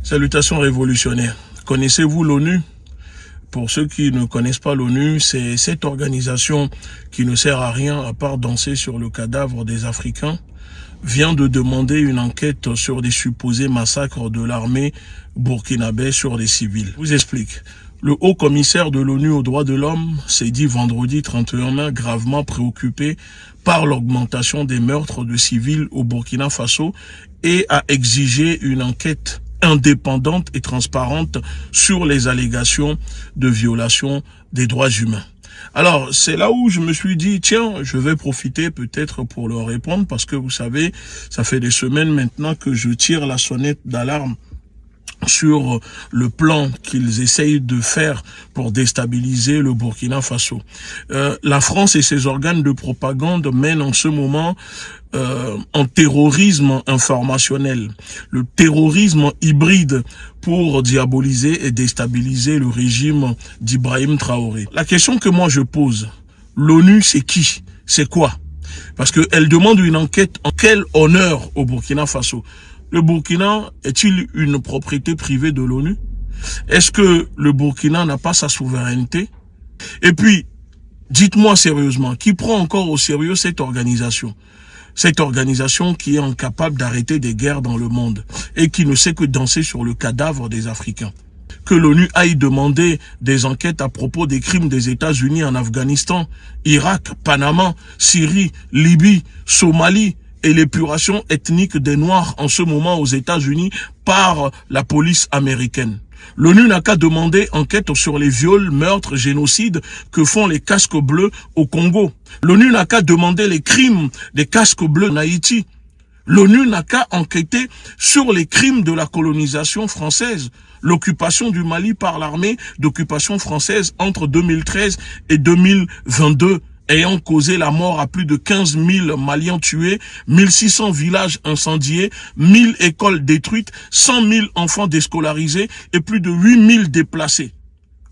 Salutations révolutionnaires. Connaissez-vous l'ONU? Pour ceux qui ne connaissent pas l'ONU, c'est cette organisation qui ne sert à rien à part danser sur le cadavre des Africains, vient de demander une enquête sur des supposés massacres de l'armée burkinabé sur des civils. Je vous explique. Le haut commissaire de l'ONU aux droits de l'homme s'est dit vendredi 31 mai gravement préoccupé par l'augmentation des meurtres de civils au Burkina Faso et a exigé une enquête indépendante et transparente sur les allégations de violation des droits humains. Alors, c'est là où je me suis dit, tiens, je vais profiter peut-être pour leur répondre parce que vous savez, ça fait des semaines maintenant que je tire la sonnette d'alarme sur le plan qu'ils essayent de faire pour déstabiliser le Burkina Faso. La France et ses organes de propagande mènent en ce moment un terrorisme informationnel, le terrorisme hybride pour diaboliser et déstabiliser le régime d'Ibrahim Traoré. La question que moi je pose, l'ONU c'est qui? C'est quoi? Parce qu'elle demande une enquête en quel honneur au Burkina Faso? Le Burkina est-il une propriété privée de l'ONU? Est-ce que le Burkina n'a pas sa souveraineté? Et puis, dites-moi sérieusement, qui prend encore au sérieux cette organisation? Cette organisation qui est incapable d'arrêter des guerres dans le monde et qui ne sait que danser sur le cadavre des Africains. Que l'ONU aille demander des enquêtes à propos des crimes des États-Unis en Afghanistan, Irak, Panama, Syrie, Libye, Somalie, et l'épuration ethnique des Noirs en ce moment aux États-Unis par la police américaine. L'ONU n'a qu'à demander enquête sur les viols, meurtres, génocides que font les casques bleus au Congo. L'ONU n'a qu'à demander les crimes des casques bleus en Haïti. L'ONU n'a qu'à enquêter sur les crimes de la colonisation française, l'occupation du Mali par l'armée d'occupation française entre 2013 et 2022. Ayant causé la mort à plus de 15 000 Maliens tués, 1600 villages incendiés, 1000 écoles détruites, 100 000 enfants déscolarisés et plus de 8 000 déplacés.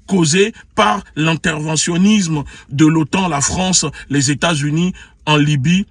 Causé par l'interventionnisme de l'OTAN, la France, les États-Unis en Libye,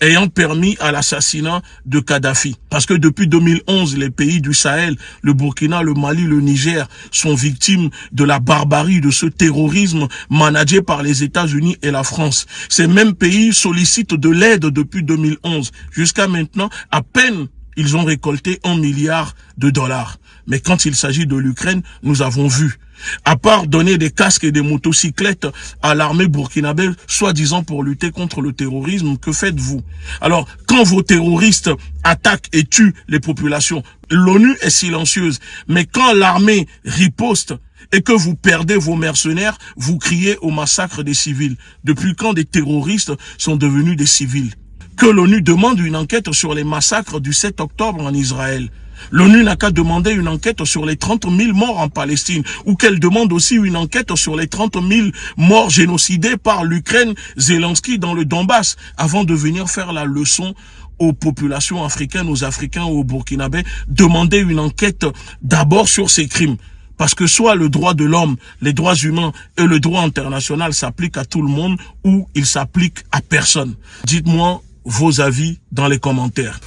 ayant permis à l'assassinat de Kadhafi. Parce que depuis 2011, les pays du Sahel, le Burkina, le Mali, le Niger, sont victimes de la barbarie, de ce terrorisme managé par les États-Unis et la France. Ces mêmes pays sollicitent de l'aide depuis 2011. Jusqu'à maintenant, à peine ils ont récolté 1 milliard de dollars. Mais quand il s'agit de l'Ukraine, nous avons vu. À part donner des casques et des motocyclettes à l'armée burkinabé, soi-disant pour lutter contre le terrorisme, que faites-vous? Alors, quand vos terroristes attaquent et tuent les populations, l'ONU est silencieuse. Mais quand l'armée riposte et que vous perdez vos mercenaires, vous criez au massacre des civils. Depuis quand des terroristes sont devenus des civils? Que l'ONU demande une enquête sur les massacres du 7 octobre en Israël. L'ONU n'a qu'à demander une enquête sur les 30 000 morts en Palestine, ou qu'elle demande aussi une enquête sur les 30 000 morts génocidés par l'Ukraine, Zelensky dans le Donbass, avant de venir faire la leçon aux populations africaines, aux Africains, aux Burkinabés, demander une enquête d'abord sur ces crimes. Parce que soit le droit de l'homme, les droits humains et le droit international s'appliquent à tout le monde, ou ils s'appliquent à personne. Dites-moi vos avis dans les commentaires.